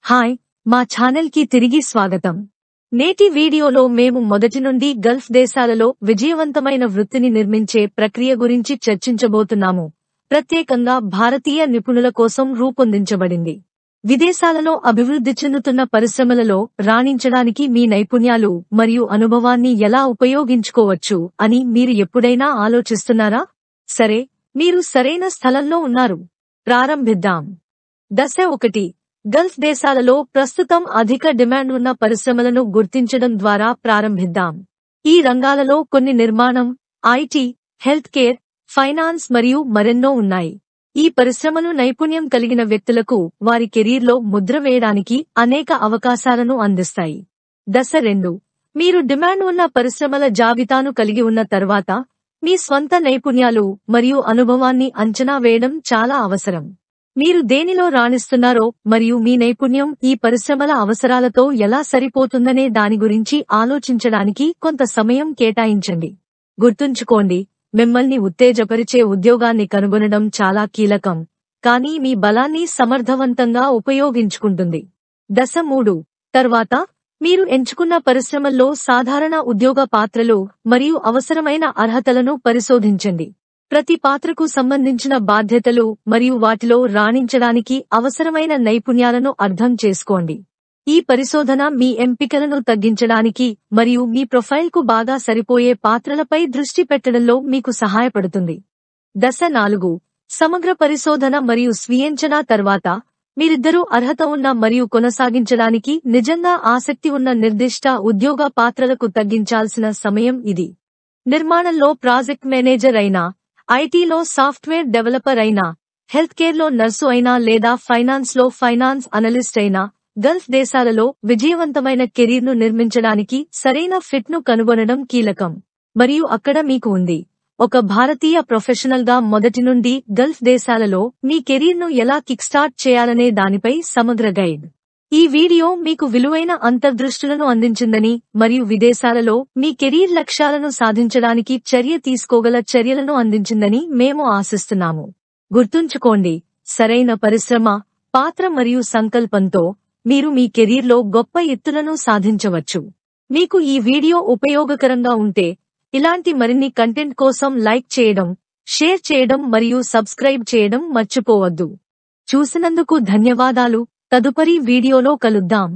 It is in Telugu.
హాయ్, మా ఛానల్ కి తిరిగి స్వాగతం. నేటి వీడియోలో మేము మొదటి నుండి గల్ఫ్ దేశాలలో విజయవంతమైన వృత్తిని నిర్మించే ప్రక్రియ గురించి చర్చించబోతున్నాము. ప్రత్యేకంగా భారతీయ నిపుణుల కోసం రూపొందించబడింది. విదేశాలలో అభివృద్ధి చెందుతున్న పరిశ్రమలలో రాణించడానికి మీ నైపుణ్యాలు మరియు అనుభవాన్ని ఎలా ఉపయోగించుకోవచ్చు అని మీరు ఎప్పుడైనా ఆలోచిస్తున్నారా? సరే, మీరు సరైన స్థలంలో ఉన్నారు. ప్రారంభిద్దాం. దశ 1. గల్ఫ్ దేశాలలో ప్రస్తుతం అధిక డిమాండ్ ఉన్న పరిశ్రమలను గుర్తించడం ద్వారా ప్రారంభిద్దాం. ఈ రంగాలలో కొన్ని నిర్మాణం, ఐటీ, హెల్త్ కేర్, ఫైనాన్స్ మరియు మరెన్నో ఉన్నాయి. ఈ పరిశ్రమలు నైపుణ్యం కలిగిన వ్యక్తులకు వారి కెరీర్లో ముద్ర వేయడానికి అనేక అవకాశాలను అందిస్తాయి. దశ 2. మీరు డిమాండ్ ఉన్న పరిశ్రమల జాబితాను కలిగి ఉన్న తర్వాత మీ స్వంత నైపుణ్యాలు మరియు అనుభవాన్ని అంచనా వేయడం చాలా అవసరం. మీరు దేనిలో రాణిస్తున్నారో మరియు మీ నైపుణ్యం ఈ పరిశ్రమల అవసరాలతో ఎలా సరిపోతుందనే దాని గురించి ఆలోచించడానికి కొంత సమయం కేటాయించండి. గుర్తుంచుకోండి, మిమ్మల్ని ఉత్తేజపరిచే ఉద్యోగాన్ని కనుగొనడం చాలా కీలకం, కానీ మీ బలాన్ని సమర్థవంతంగా ఉపయోగించుకుంటుంది. దశ 3. తర్వాత మీరు ఎంచుకున్న పరిశ్రమల్లో సాధారణ ఉద్యోగ పాత్రలు మరియు అవసరమైన అర్హతలను పరిశోధించండి. ప్రతి పాత్రకు సంబంధించిన బాధ్యతలు మరియు వాటిలో రాణించడానికి అవసరమైన నైపుణ్యాలను అర్థం చేసుకోండి. ఈ పరిశోధన మీ ఎంపికలను తగ్గించడానికి మరియు మీ ప్రొఫైల్కు బాగా సరిపోయే పాత్రలపై దృష్టి పెట్టడంలో మీకు సహాయపడుతుంది. దశ 4. సమగ్ర పరిశోధన మరియు స్వీయంచనా తర్వాత మీరిద్దరూ అర్హత ఉన్న మరియు కొనసాగించడానికి నిజంగా ఆసక్తి ఉన్న నిర్దిష్ట ఉద్యోగ పాత్రలకు తగ్గించాల్సిన సమయం ఇది. నిర్మాణంలో ప్రాజెక్ట్ మేనేజర్ అయినా, ఐటీలో సాఫ్ట్వేర్ డెవలపర్ అయినా, హెల్త్ కేర్లో నర్సు అయినా లేదా ఫైనాన్స్లో ఫైనాన్స్ అనలిస్ట్ అయినా, గల్ఫ్ దేశాలలో విజయవంతమైన కెరీర్ను నిర్మించడానికి సరైన ఫిట్ను కనుగొనడం కీలకం. మరియు అక్కడ మీకు ఉంది. ఒక భారతీయ ప్రొఫెషనల్గా మొదటి నుండి గల్ఫ్ దేశాలలో మీ కెరీర్ను ఎలా కిక్ స్టార్ట్ చేయాలనే దానిపై సమగ్ర గైడ్. ఈ వీడియో మీకు విలువైన అంతర్దృష్టులను అందించిందని మరియు విదేశాలలో మీ కెరీర్ లక్ష్యాలను సాధించడానికి తీసుకోగల చర్యలను అందించిందని మేము ఆశిస్తున్నాము. గుర్తుంచుకోండి, సరైన పరిశ్రమ, పాత్ర మరియు సంకల్పంతో మీరు మీ కెరీర్లో గొప్ప ఎత్తులను సాధించవచ్చు. మీకు ఈ వీడియో ఉపయోగకరంగా ఉంటే ఇలాంటి మరిన్ని కంటెంట్ కోసం లైక్ చేయడం, షేర్ చేయడం మరియు సబ్స్క్రైబ్ చేయడం మర్చిపోవద్దు. చూసినందుకు ధన్యవాదాలు. తదుపరి వీడియోలో కలుద్దాం.